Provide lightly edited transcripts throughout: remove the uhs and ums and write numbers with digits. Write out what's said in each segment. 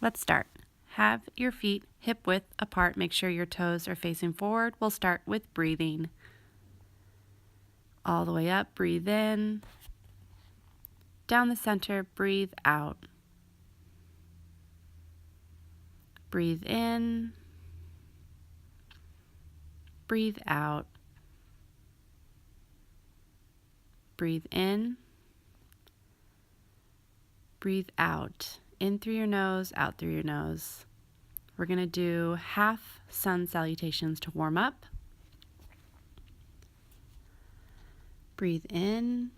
Let's start. Have your feet hip width apart. Make sure your toes are facing forward. We'll start with breathing. All the way up, breathe in. Down the center, breathe out. Breathe in. Breathe out. Breathe in. Breathe out. In through your nose, out through your nose. We're going to do half sun salutations to warm up. Breathe in.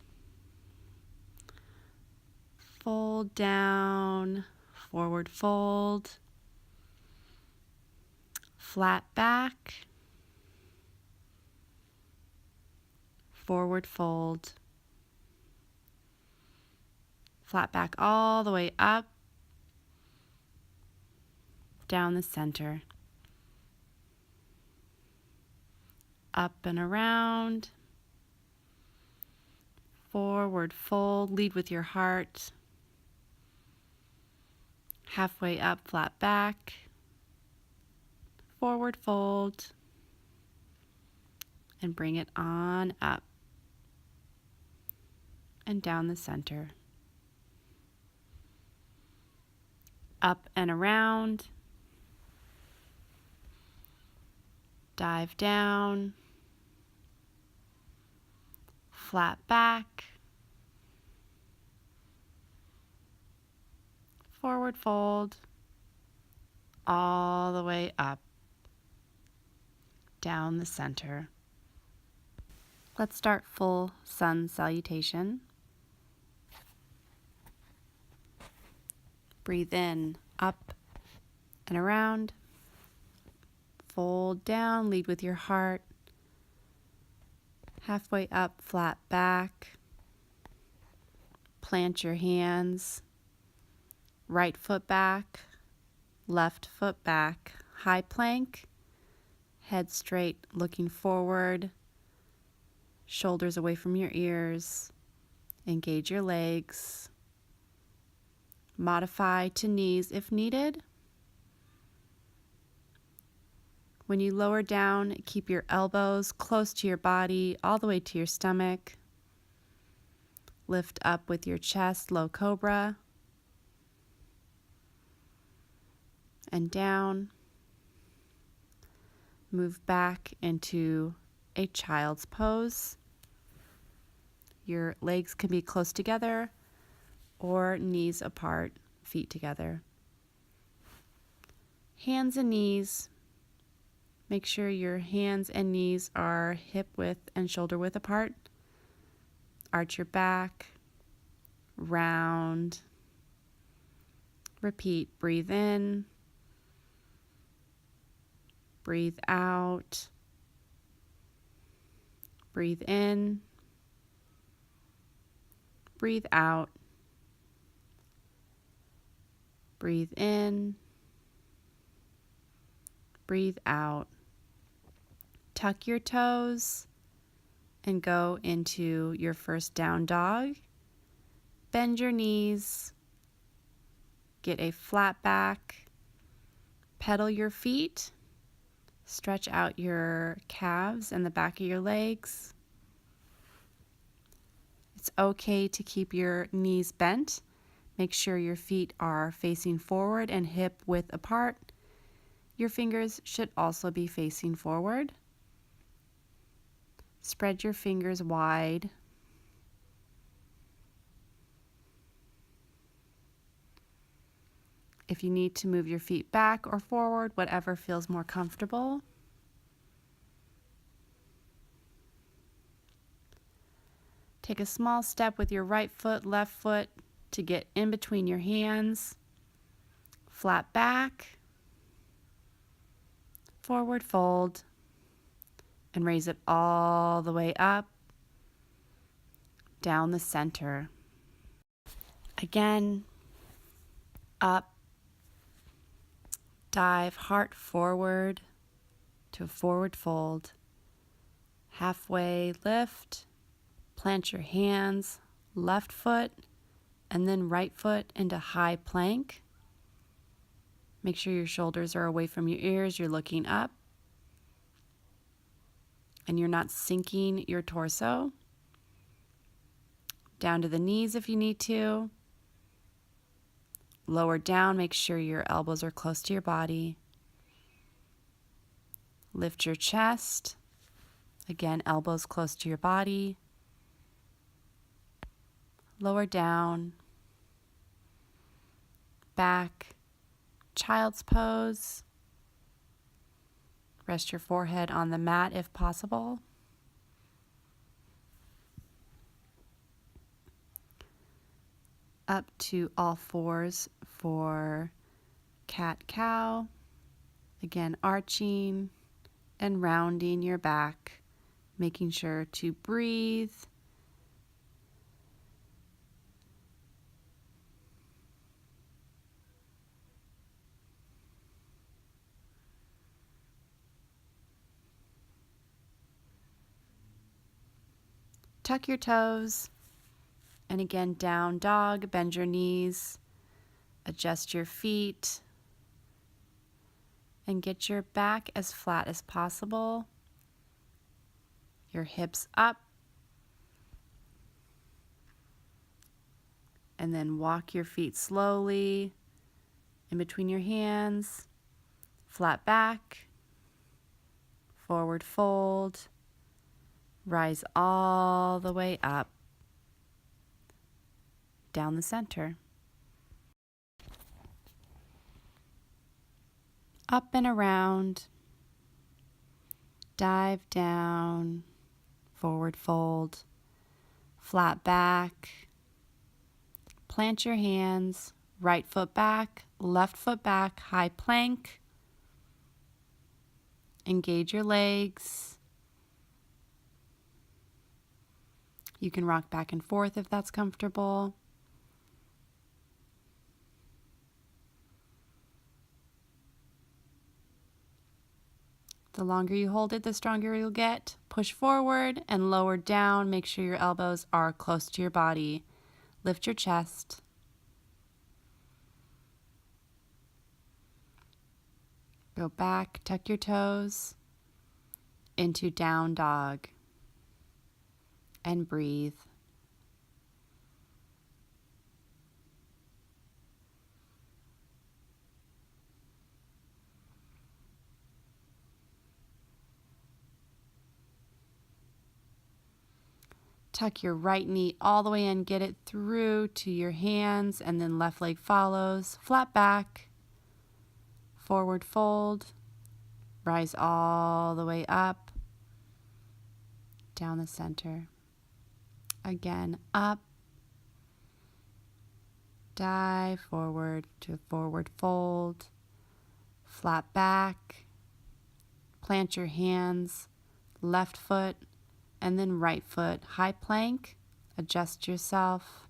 Fold down. Forward fold. Flat back. Forward fold. Flat back all the way up, down the center, up and around, forward fold, lead with your heart, halfway up, flat back, forward fold, and bring it on up and down the center. Up and around, dive down, flat back, forward fold, all the way up, down the center. Let's start full sun salutation. Breathe in, up and around. Fold down, lead with your heart. Halfway up, flat back. Plant your hands. Right foot back, left foot back. High plank, head straight, looking forward. Shoulders away from your ears. Engage your legs. Modify to knees if needed. When you lower down, keep your elbows close to your body, all the way to your stomach. Lift up with your chest, low cobra. And down. Move back into a child's pose. Your legs can be close together or knees apart, feet together. Hands and knees. Make sure your hands and knees are hip width and shoulder width apart. Arch your back. Round. Repeat. Breathe in. Breathe out. Breathe in. Breathe out. Breathe in. Breathe out. Tuck your toes and go into your first down dog. Bend your knees. Get a flat back. Pedal your feet. Stretch out your calves and the back of your legs. It's okay to keep your knees bent. Make sure your feet are facing forward and hip width apart. Your fingers should also be facing forward. Spread your fingers wide. If you need to move your feet back or forward, whatever feels more comfortable. Take a small step with your right foot, left foot to get in between your hands. Flat back. Forward fold. And raise it all the way up. Down the center. Again. Up. Dive heart forward to a forward fold. Halfway lift. Plant your hands, left foot, and then right foot into high plank. Make sure your shoulders are away from your ears. You're looking up. And you're not sinking your torso. Down to the knees if you need to. Lower down. Make sure your elbows are close to your body. Lift your chest. Again, elbows close to your body. Lower down. Back. Child's pose. Rest your forehead on the mat if possible. Up to all fours for cat-cow. Again, arching and rounding your back, making sure to breathe. Tuck your toes. And again, down dog, bend your knees, adjust your feet, and get your back as flat as possible. Your hips up. And then walk your feet slowly in between your hands. Flat back, forward fold, rise all the way up, down the center. Up and around, dive down, forward fold, flat back, plant your hands, right foot back, left foot back, high plank. Engage your legs. You can rock back and forth if that's comfortable. The longer you hold it, the stronger you'll get. Push forward and lower down. Make sure your elbows are close to your body. Lift your chest. Go back, tuck your toes into down dog and breathe. Tuck your right knee all the way in, get it through to your hands, and then left leg follows. Flat back, forward fold, rise all the way up, down the center. Again, up, dive forward to forward fold, flat back, plant your hands, left foot, and then right foot, high plank, adjust yourself,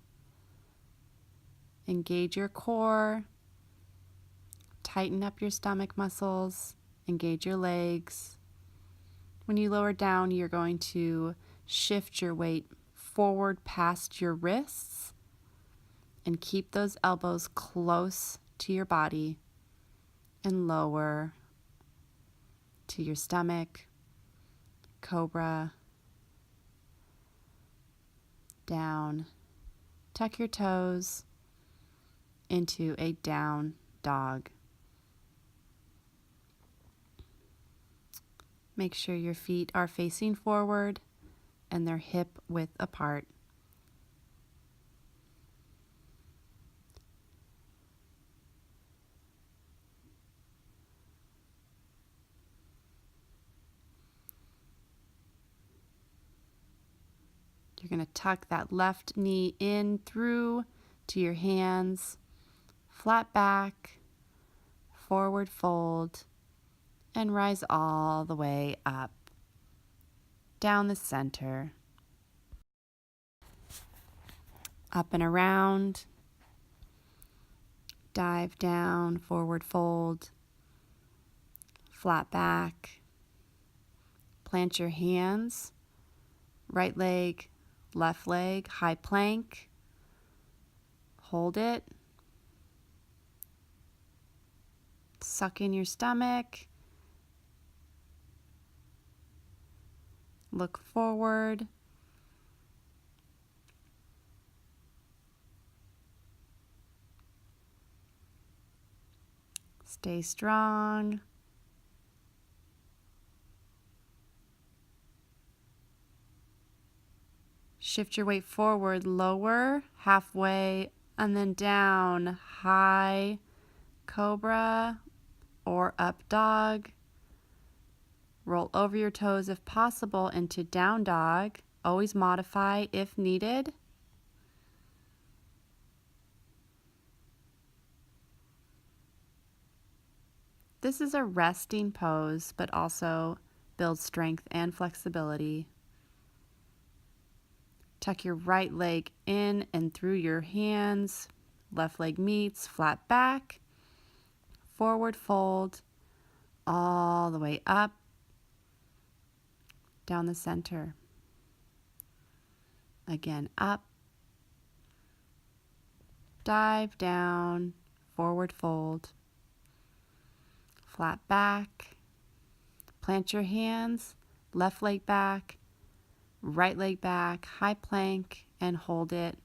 engage your core, tighten up your stomach muscles, engage your legs. When you lower down, you're going to shift your weight forward past your wrists and keep those elbows close to your body and lower to your stomach, cobra, down. Tuck your toes into a down dog. Make sure your feet are facing forward and they're hip width apart. You're going to tuck that left knee in through to your hands, flat back, forward fold, and rise all the way up, down the center, up and around, dive down, forward fold, flat back, plant your hands, right leg, left leg, high plank, hold it, Suck in your stomach. Look forward. Stay strong. Shift your weight forward, lower, halfway, and then down. High cobra or up dog. Roll over your toes if possible into down dog. Always modify if needed. This is a resting pose, but also builds strength and flexibility. Tuck your right leg in and through your hands. Left leg meets, flat back. Forward fold, all the way up, down the center. Again, up, dive down, forward fold, flat back. Plant your hands, left leg back, right leg back, high plank, and hold it.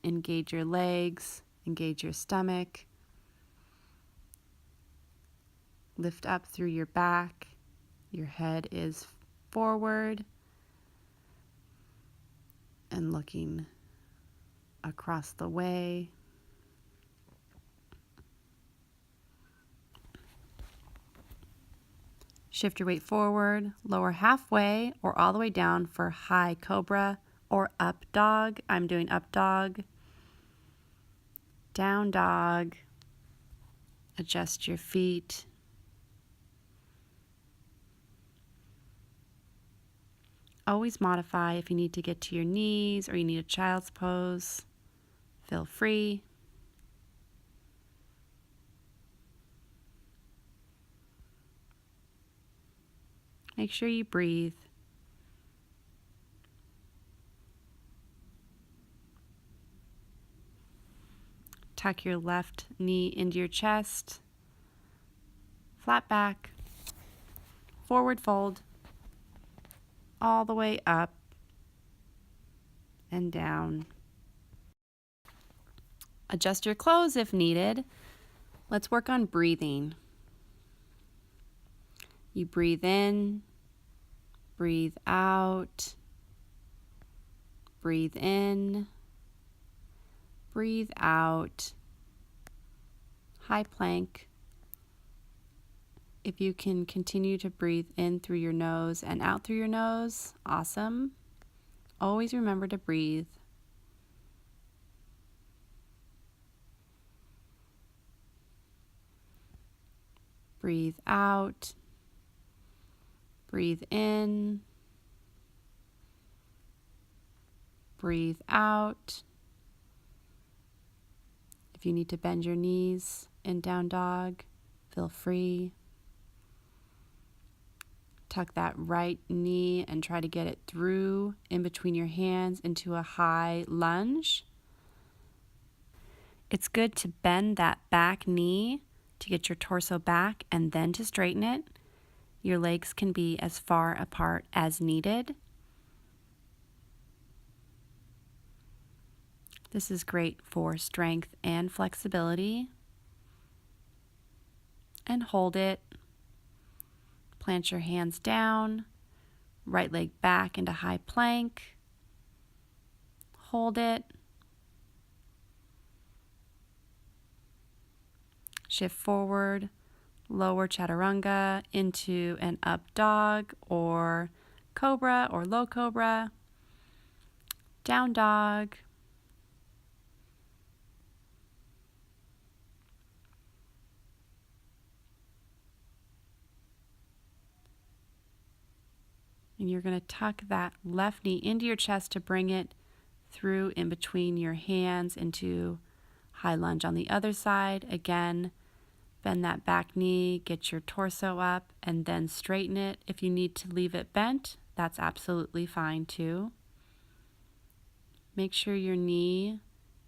Engage your legs, engage your stomach. Lift up through your back. Your head is forward and looking across the way. Shift your weight forward, lower halfway or all the way down for high cobra or up dog. I'm doing up dog. Down dog. Adjust your feet. Always modify if you need to get to your knees or you need a child's pose. Feel free. Make sure you breathe. Tuck your left knee into your chest. Flat back. Forward fold. All the way up and down. Adjust your clothes if needed. Let's work on breathing. You breathe in, breathe out, breathe in, breathe out, high plank. If you can continue to breathe in through your nose and out through your nose, awesome. Always remember to breathe. Breathe out, breathe in, breathe out. If you need to bend your knees in down dog, feel free. Tuck that right knee and try to get it through in between your hands into a high lunge. It's good to bend that back knee to get your torso back and then to straighten it. Your legs can be as far apart as needed. This is great for strength and flexibility. And hold it. Plant your hands down, right leg back into high plank. Hold it. Shift forward, lower chaturanga into an up dog or cobra or low cobra. Down dog. And you're going to tuck that left knee into your chest to bring it through in between your hands into high lunge on the other side. Again, bend that back knee, get your torso up, and then straighten it. If you need to leave it bent, that's absolutely fine too. Make sure your knee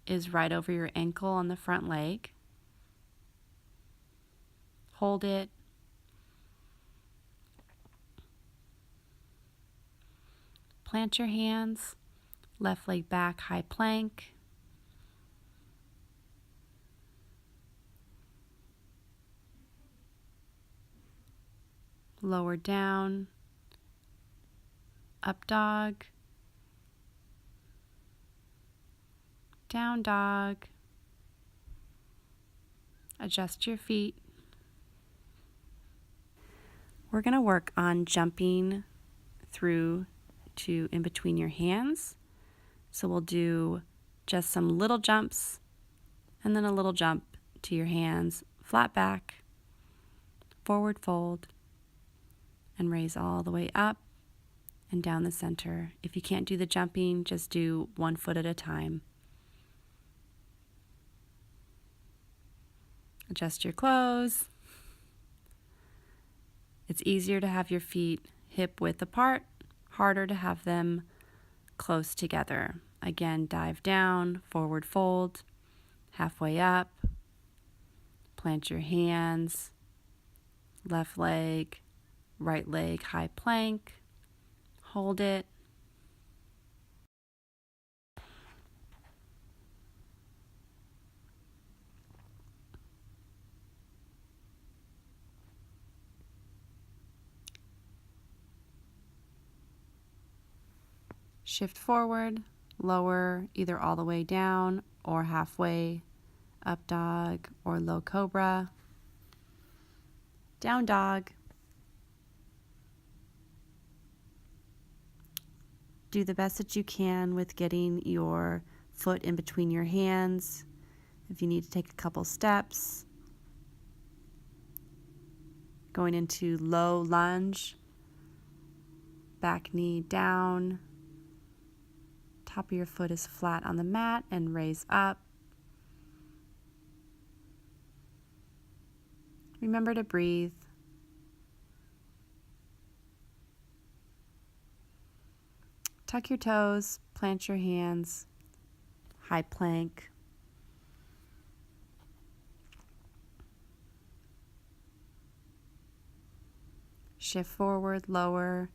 is right over your ankle on the front leg. hold it. Plant your hands, left leg back, high plank. Lower down, up dog, down dog. Adjust your feet. We're going to work on jumping through to in between your hands. So we'll do just some little jumps and then a little jump to your hands, flat back, forward fold, and raise all the way up and down the center. If you can't do the jumping, just do 1 foot at a time. Adjust your clothes. It's easier to have your feet hip width apart, harder to have them close together. Again, dive down, forward fold, halfway up, plant your hands, left leg, right leg, high plank, hold it. Shift forward, lower either all the way down or halfway, up dog or low cobra, down dog. Do the best that you can with getting your foot in between your hands. If you need to take a couple steps, going into low lunge, back knee down, top of your foot is flat on the mat and raise up. Remember to breathe. Tuck your toes, plant your hands, high plank. Shift forward, lower,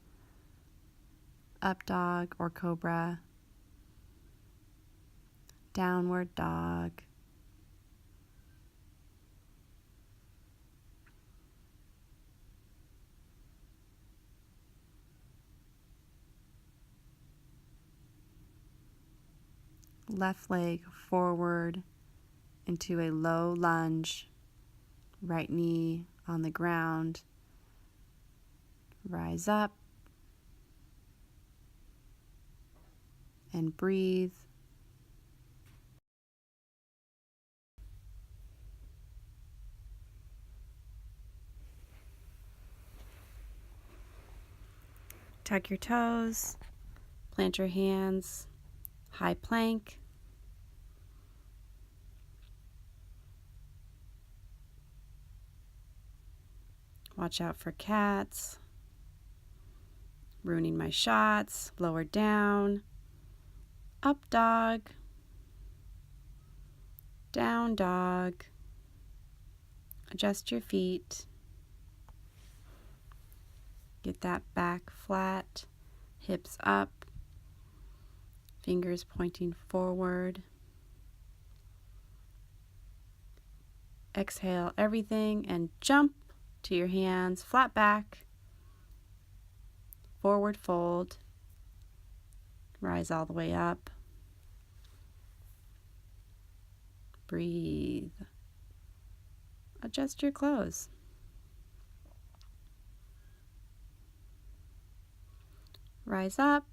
up dog or cobra, downward dog. Left leg forward into a low lunge, right knee on the ground, rise up and breathe. Tuck your toes, plant your hands, high plank. Watch out for cats. Ruining my shots. Lower down. Up dog. Down dog. Adjust your feet. Get that back flat. Hips up. Fingers pointing forward. Exhale everything and jump to your hands, flat back, forward fold, rise all the way up, breathe, adjust your clothes. Rise up,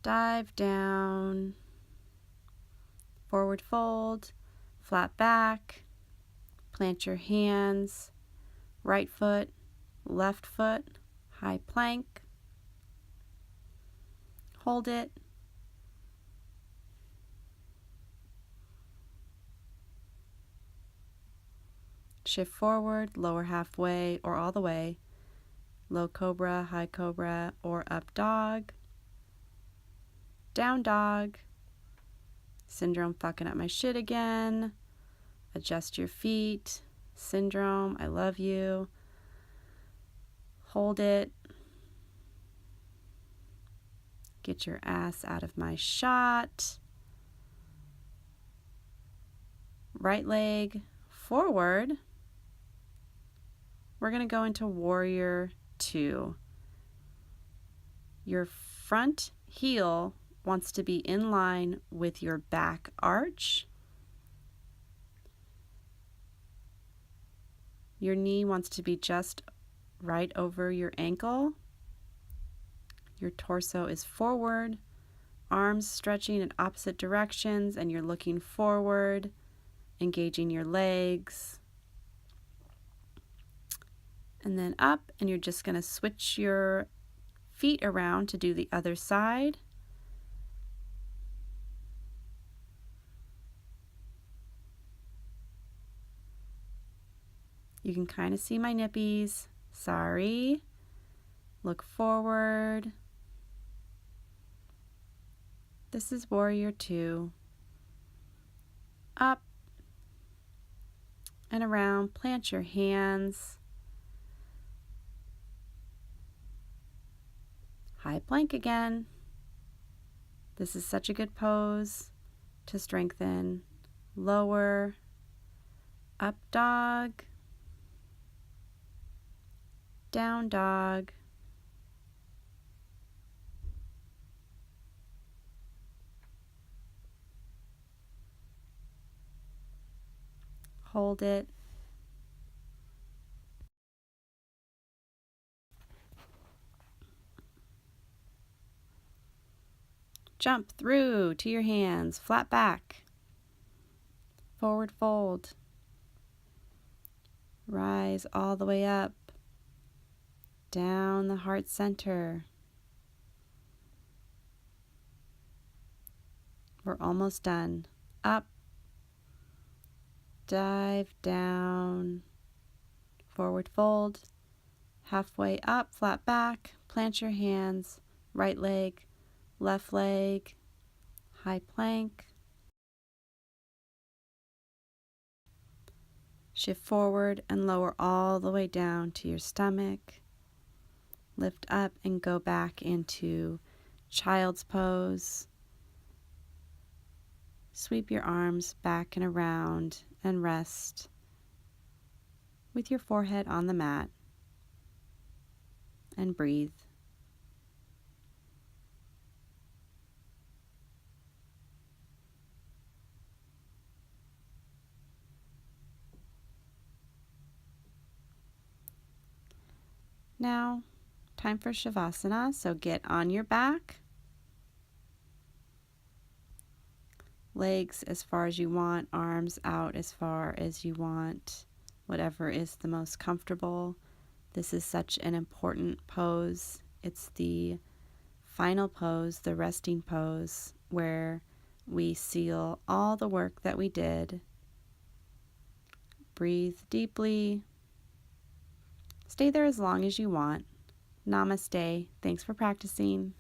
dive down, forward fold, flat back, plant your hands, right foot, left foot, high plank, hold it, shift forward, lower halfway or all the way, low cobra, high cobra, or up dog, down dog, syndrome fucking up my shit again, adjust your feet, syndrome. I love you. Hold it. Get your ass out of my shot. Right leg forward. We're going to go into warrior 2. Your front heel wants to be in line with your back arch. Your knee wants to be just right over your ankle. Your torso is forward, arms stretching in opposite directions, and you're looking forward, engaging your legs. And then up, and you're just going to switch your feet around to do the other side. You can kind of see my nippies. Sorry. Look forward. This is warrior 2. Up and around. Plant your hands. High plank again. This is such a good pose to strengthen. Lower. Up dog. Down dog. Hold it. Jump through to your hands, flat back. Forward fold. Rise all the way up. Down the heart center. We're almost done. Up. Dive down. Forward fold. Halfway up, flat back. Plant your hands. Right leg, left leg. High plank. Shift forward and lower all the way down to your stomach. Lift up and go back into child's pose. Sweep your arms back and around and rest with your forehead on the mat and breathe. Now, time for Shavasana, so get on your back. Legs as far as you want, arms out as far as you want, whatever is the most comfortable. This is such an important pose. It's the final pose, the resting pose, where we seal all the work that we did. Breathe deeply. Stay there as long as you want. Namaste. Thanks for practicing.